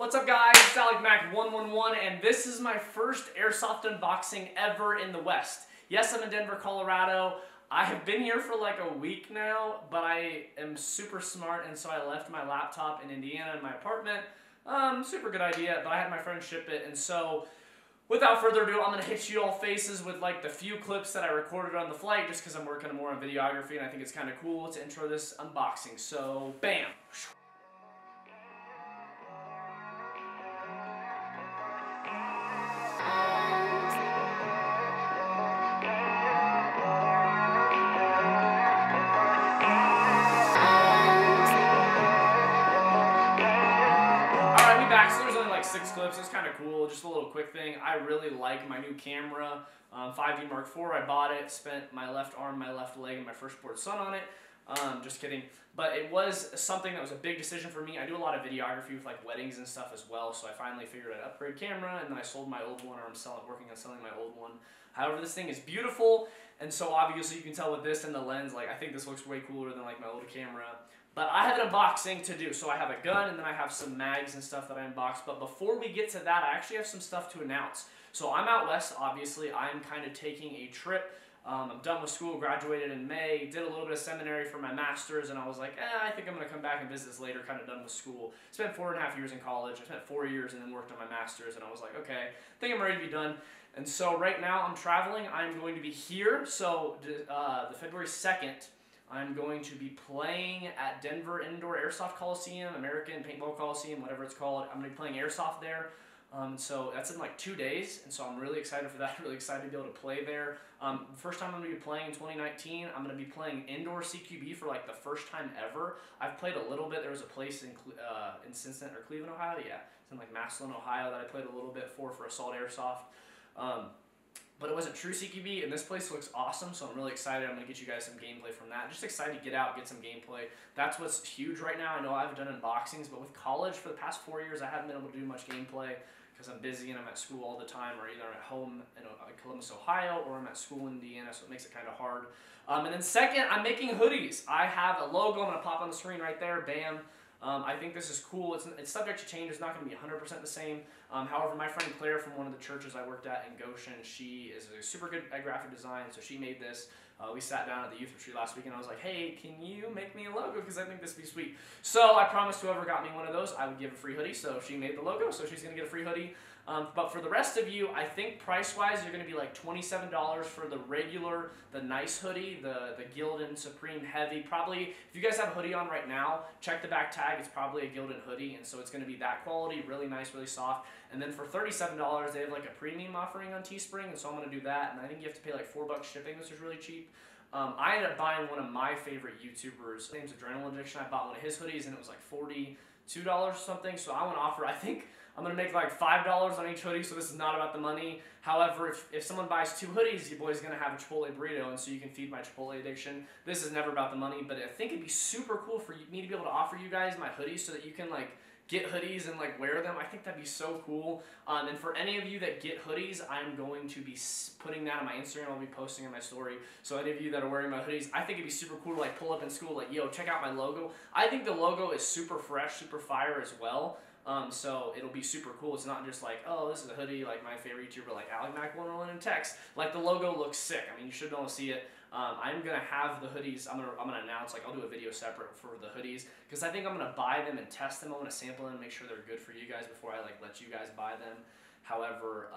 What's up guys, it's AlecMac111 and this is my first Airsoft unboxing ever in the West. Yes, I'm in Denver, Colorado. I have been here for like a week now, but I am super smart and so I left my laptop in Indiana in my apartment. Super good idea, but I had my friend ship it, and so without further ado, I'm going to hit you all faces with like the few clips that I recorded on the flight just because I'm working more on videography and I think it's kind of cool to intro this unboxing. So, bam! So there's only like 6 clips. It's kind of cool, just a little quick thing. I really like my new camera, 5D Mark IV. I bought it, spent my left arm, my left leg, and my firstborn son on it. Just kidding. But it was something that was a big decision for me. I do a lot of videography with like weddings and stuff as well, so I finally figured I'd upgrade camera, and then I sold my old one, or I'm working on selling my old one. However, this thing is beautiful, and so obviously you can tell with this and the lens, like I think this looks way cooler than like my old camera. But I have an unboxing to do, so I have a gun and then I have some mags and stuff that I unboxed. But before we get to that, I actually have some stuff to announce. So I'm out west, obviously. I'm kind of taking a trip. I'm done with school, graduated in May, did a little bit of seminary for my master's, and I was like, I think I'm going to come back and visit this later, kind of done with school. Spent 4.5 years in college. I spent 4 years and then worked on my master's, and I was like, okay, I think I'm ready to be done. And so right now I'm traveling. I'm going to be here, so the February 2nd, I'm going to be playing at Denver Indoor Airsoft Coliseum, American Paintball Coliseum, whatever it's called. I'm going to be playing Airsoft there. So that's in like 2 days, and so I'm really excited for that, really excited to be able to play there. First time I'm going to be playing in 2019, I'm going to be playing indoor CQB for like the first time ever. I've played a little bit. There was a place in Cincinnati, or Cleveland, Ohio, yeah. It's in like Massillon, Ohio that I played a little bit for Assault Airsoft. But it wasn't true CQB, and this place looks awesome, so I'm really excited. I'm going to get you guys some gameplay from that. Just excited to get out, get some gameplay. That's what's huge right now. I know I've done unboxings, but with college for the past 4 years, I haven't been able to do much gameplay because I'm busy and I'm at school all the time, or either I'm at home in Columbus, Ohio, or I'm at school in Indiana, so it makes it kind of hard. And then second, I'm making hoodies. I have a logo. I'm going to pop on the screen right there. Bam. I think this is cool. It's subject to change. It's not going to be 100% the same. However, my friend Claire from one of the churches I worked at in Goshen, she is super good at graphic design, so she made this. We sat down at the youth retreat last week, and I was like, hey, can you make me a logo? Because I think this would be sweet. So I promised whoever got me one of those, I would give a free hoodie. So she made the logo, so she's going to get a free hoodie. But for the rest of you, I think price-wise, you're going to be like $27 for the regular, the nice hoodie, the Gildan Supreme Heavy. Probably, if you guys have a hoodie on right now, check the back tag. It's probably a Gildan hoodie, and so it's going to be that quality, really nice, really soft. And then for $37, they have like a premium offering on Teespring, and so I'm going to do that. And I think you have to pay like $4 shipping, which is really cheap. I ended up buying one of my favorite YouTubers. His name's Adrenaline Addiction. I bought one of his hoodies, and it was like $42 or something. So I want to offer, I think I'm going to make like $5 on each hoodie, so this is not about the money. However, if someone buys 2 hoodies, your boy's going to have a Chipotle burrito, and so you can feed my Chipotle addiction. This is never about the money, but I think it'd be super cool for me to be able to offer you guys my hoodies so that you can like get hoodies and like wear them. I think that'd be so cool. And for any of you that get hoodies, I'm going to be putting that on my Instagram. I'll be posting on my story. So any of you that are wearing my hoodies, I think it'd be super cool to like pull up in school, like, yo, check out my logo. I think the logo is super fresh, super fire as well. So it'll be super cool. It's not just like, oh, this is a hoodie like my favorite YouTuber, like AlecMac111 in text. Like the logo looks sick. I mean, you should be able to see it. I'm gonna have the hoodies. I'm gonna announce, like, I'll do a video separate for the hoodies because I think I'm gonna buy them and test them. I'm gonna sample them and make sure they're good for you guys before I like let you guys buy them. However,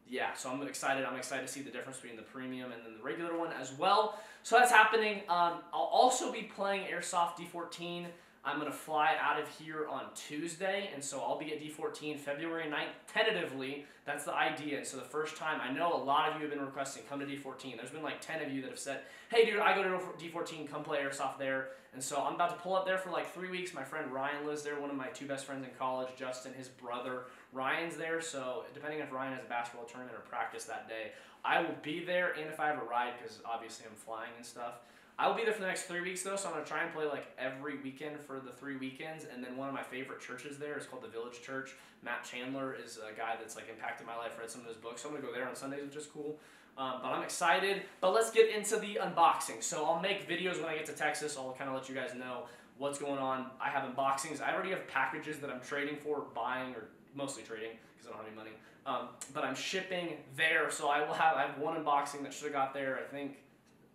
yeah, so I'm excited. I'm excited to see the difference between the premium and then the regular one as well. So that's happening. I'll also be playing Airsoft D14. I'm going to fly out of here on Tuesday, and so I'll be at D14 February 9th, tentatively. That's the idea. And so the first time, I know a lot of you have been requesting, come to D14. There's been like 10 of you that have said, hey dude, I go to D14, come play Airsoft there. And so I'm about to pull up there for like 3 weeks. My friend Ryan lives there, one of my 2 best friends in college, Justin, his brother. Ryan's there, so depending if Ryan has a basketball tournament or practice that day, I will be there, and if I have a ride, because obviously I'm flying and stuff. I will be there for the next 3 weeks though, so I'm going to try and play like every weekend for the 3 weekends. And then one of my favorite churches there is called the Village Church. Matt Chandler is a guy that's like impacted my life, read some of his books, so I'm going to go there on Sundays, which is cool. But I'm excited. But let's get into the unboxing. So I'll make videos when I get to Texas. I'll kind of let you guys know what's going on. I have unboxings. I already have packages that I'm trading for, buying, or mostly trading because I don't have any money. But I'm shipping there, so I have one unboxing that should have got there, I think,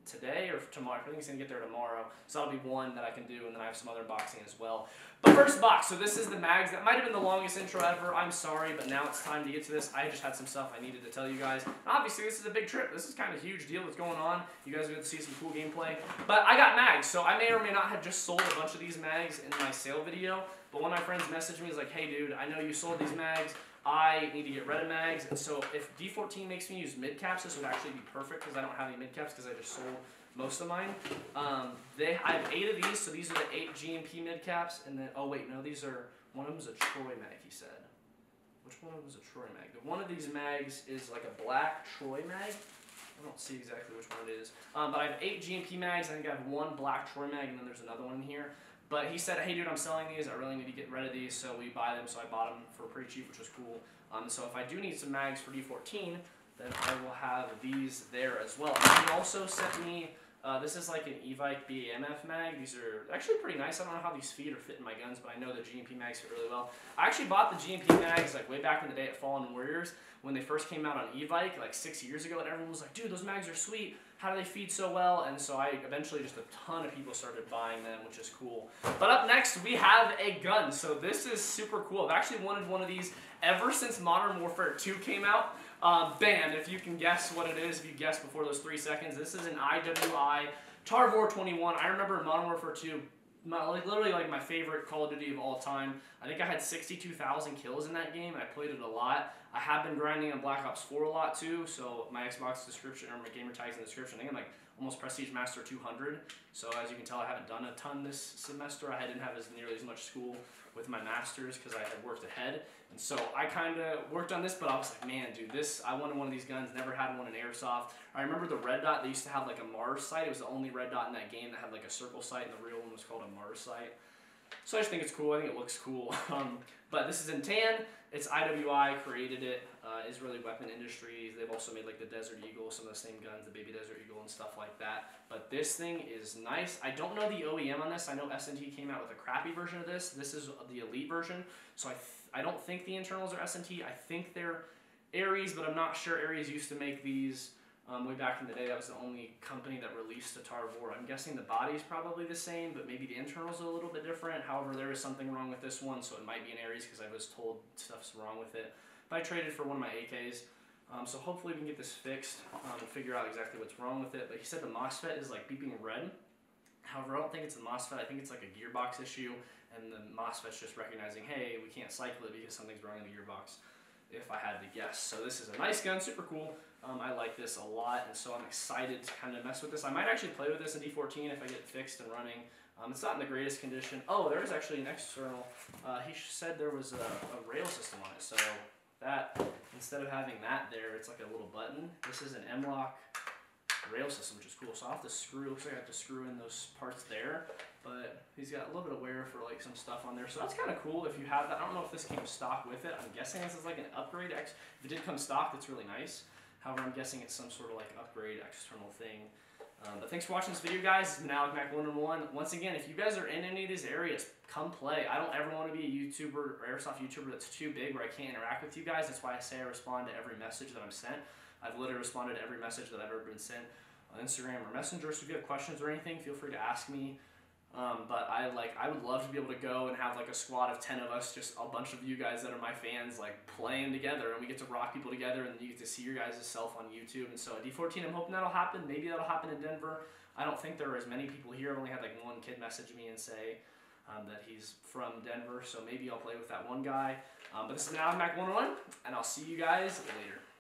today or tomorrow. I think it's going to get there tomorrow. So that'll be one that I can do, and then I have some other unboxing as well. But first box, so this is the mags. That might have been the longest intro ever. I'm sorry, but now it's time to get to this. I just had some stuff I needed to tell you guys. Obviously, this is a big trip. This is kind of a huge deal that's going on. You guys are going to see some cool gameplay. But I got mags, so I may or may not have just sold a bunch of these mags in my sale video. But one of my friends messaged me, he's like, hey dude, I know you sold these mags. I need to get rid of mags. And so if D14 makes me use mid caps, this would actually be perfect because I don't have any mid caps because I just sold most of mine. I have 8 of these, so these are the 8 GMP mid caps. And then, oh wait, no, these are, one of them is a Troy mag, he said. Which one of them is a Troy mag? One of these mags is like a black Troy mag. I don't see exactly which one it is. But I have 8 GMP mags. I think I have 1 black Troy mag, and then there's another one in here. But he said, hey dude, I'm selling these. I really need to get rid of these, so we buy them. So I bought them for pretty cheap, which was cool. So if I do need some mags for D14, then I will have these there as well. And he also sent me, this is like an Evike BAMF mag. These are actually pretty nice. I don't know how these feet are fitting my guns, but I know the GMP mags fit really well. I actually bought the GMP mags like way back in the day at Fallen Warriors when they first came out on Evike like 6 years ago, and everyone was like, dude, those mags are sweet. How do they feed so well? And so I eventually, just a ton of people started buying them, which is cool. But up next, we have a gun. So this is super cool. I've actually wanted one of these ever since Modern Warfare 2 came out. Bam, if you can guess what it is, if you guessed before those 3 seconds, this is an IWI Tarvor 21. I remember in Modern Warfare 2, literally like my favorite Call of Duty of all time. I think I had 62,000 kills in that game, and I played it a lot. I have been grinding on Black Ops 4 a lot too, so my Xbox description, or my gamer tags in the description, I think I'm like almost Prestige Master 200. So as you can tell, I haven't done a ton this semester. I didn't have nearly as much school with my masters because I had worked ahead. And so I kind of worked on this, but I was like, man, dude, I wanted one of these guns, never had one in Airsoft. I remember the red dot, they used to have like a Mars sight. It was the only red dot in that game that had like a circle sight, and the real one was called a Mars sight. So I just think it's cool. I think it looks cool. But this is in tan. It's IWI, created it. Israeli Weapon Industries. They've also made like the Desert Eagle, some of the same guns, the Baby Desert Eagle and stuff like that. But this thing is nice. I don't know the OEM on this. I know S&T came out with a crappy version of this. This is the Elite version. So I don't think the internals are S&T. I think they're Ares, but I'm not sure. Ares used to make these way back in the day. That was the only company that released a Tarvor. I'm guessing the body's probably the same, but maybe the internals are a little bit different. However, there is something wrong with this one, so it might be an Ares because I was told stuff's wrong with it. But I traded for one of my AKs, so hopefully we can get this fixed and figure out exactly what's wrong with it. But he said the MOSFET is like beeping red. However, I don't think it's a MOSFET. I think it's like a gearbox issue, and the MOSFET's just recognizing, hey, we can't cycle it because something's wrong in the gearbox, if I had to guess. So this is a nice gun, super cool. I like this a lot, and so I'm excited to kind of mess with this. I might actually play with this in D14 if I get it fixed and running. It's not in the greatest condition. Oh, there is actually an external. He said there was a rail system on it, so that, instead of having that there, it's like a little button. This is an M-LOK rail system, which is cool. So I'll have to screw, looks like I have to screw in those parts there, but he's got a little bit of wear for like some stuff on there. So that's kind of cool if you have that. I don't know if this came stock with it. I'm guessing this is like an upgrade. If it did come stock, that's really nice. However, I'm guessing it's some sort of like upgrade external thing. But thanks for watching this video, guys. It's been Alec Mac 101. Once again, if you guys are in any of these areas, come play. I don't ever want to be a YouTuber or Airsoft YouTuber that's too big where I can't interact with you guys. That's why I say I respond to every message that I'm sent. I've literally responded to every message that I've ever been sent on Instagram or Messenger. So if you have questions or anything, feel free to ask me. But I would love to be able to go and have like a squad of 10 of us, just a bunch of you guys that are my fans, like playing together, and we get to rock people together, and you get to see your guys' self on YouTube. And so at D14, I'm hoping that'll happen. Maybe that'll happen in Denver. I don't think there are as many people here. I've only had like one kid message me and say that he's from Denver, so maybe I'll play with that one guy. But this is Alec Mac 101, and I'll see you guys later.